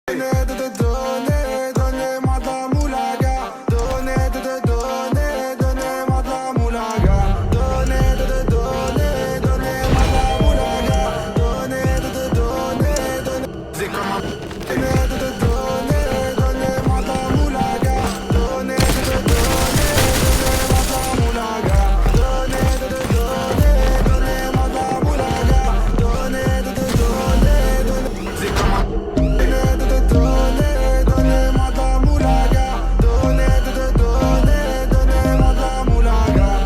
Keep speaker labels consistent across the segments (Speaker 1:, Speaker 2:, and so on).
Speaker 1: Donnez-moi de la moulaga. Donnez-moi de la moulaga. Donnez-moi de la moulaga. C'est comme un... Donnez-moi de la moulaga. Donnez-moi de la moulaga. Donnez-moi de la moulaga. C'est comme un... Donnez-moi de la moulaga. Donnez-moi de la moulaga. Donnez-moi de la moulaga.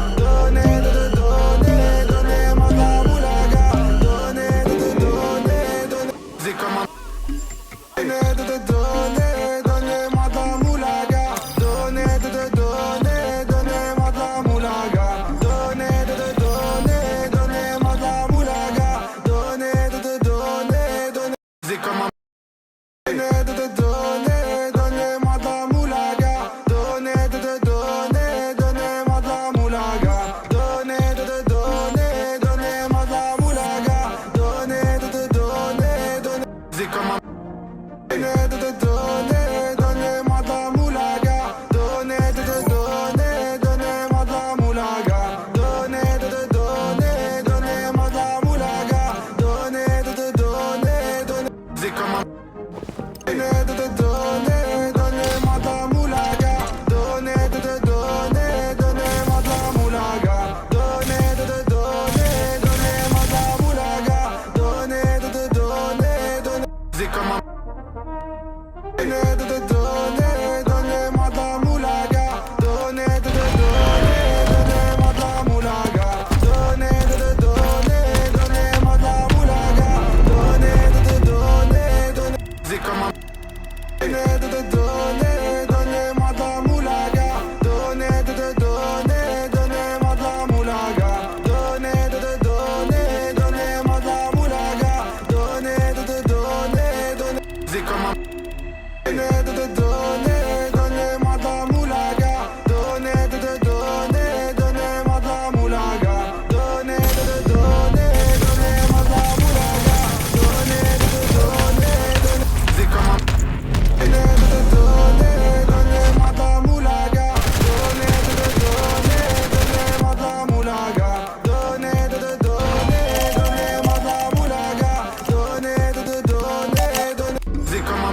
Speaker 1: C'est comme un... Donnez-moi de la moulaga. Donnez-moi de la moulaga. Donnez-moi de la moulaga. C'est comme un... Donnez-moi de la moulaga. Donnez-moi de la moulaga. Donnez-moi de la moulaga. C'est comme un... Donnez-moi de la moulaga. Donnez-moi de la moulaga. Donnez-moi de la moulaga. C'est comme un... Donnez-moi de la moulaga. Donnez-moi de la moulaga. Donnez-moi de la moulaga. C'est comme un... Donnez-moi de la moulaga. Donnez-moi de la moulaga. Donnez-moi de la moulaga. C'est comme un... Donnez-moi de la moulaga. Donnez-moi de la moulaga. Donnez-moi de la moulaga. C'est comme un... Donnez-moi de la moulaga. Donnez-moi de la moulaga. Donnez-moi de la moulaga. C'est comme un... Donnez-moi de la moulaga. Donnez-moi de la moulaga. Donnez-moi de la moulaga. C'est comme un... Donnez-moi de la moulaga. Donnez-moi de la moulaga. Donnez-moi de la moulaga. C'est comme un...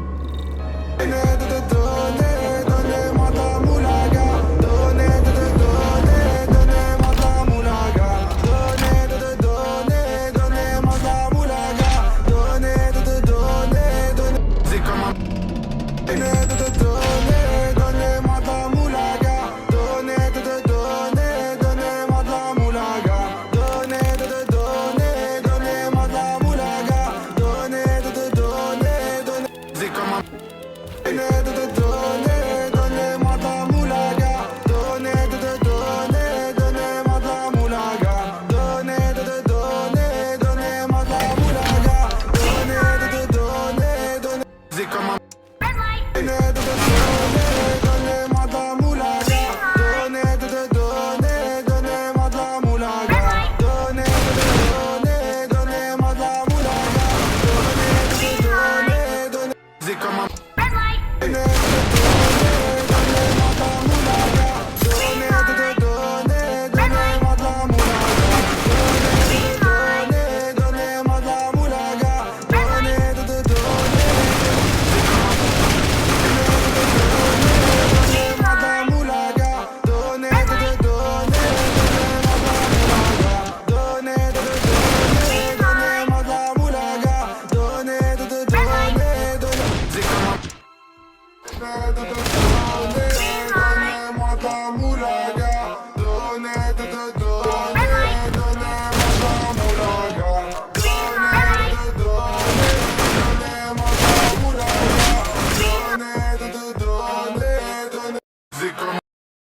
Speaker 1: Donnez-moi de la moulaga. Donnez-moi de la moulaga. Donnez-moi de la moulaga. C'est comme un... Donnez-moi de la moulaga. Donnez-moi de la moulaga. Donnez-moi de la moulaga. C'est comme un... Donnez-moi de la moulaga. Donnez-moi de la moulaga. Donnez-moi de la moulaga. C'est comme un... Donnez-moi de la moulaga. Donnez-moi de la moulaga. Donnez-moi de la moulaga. C'est comme un...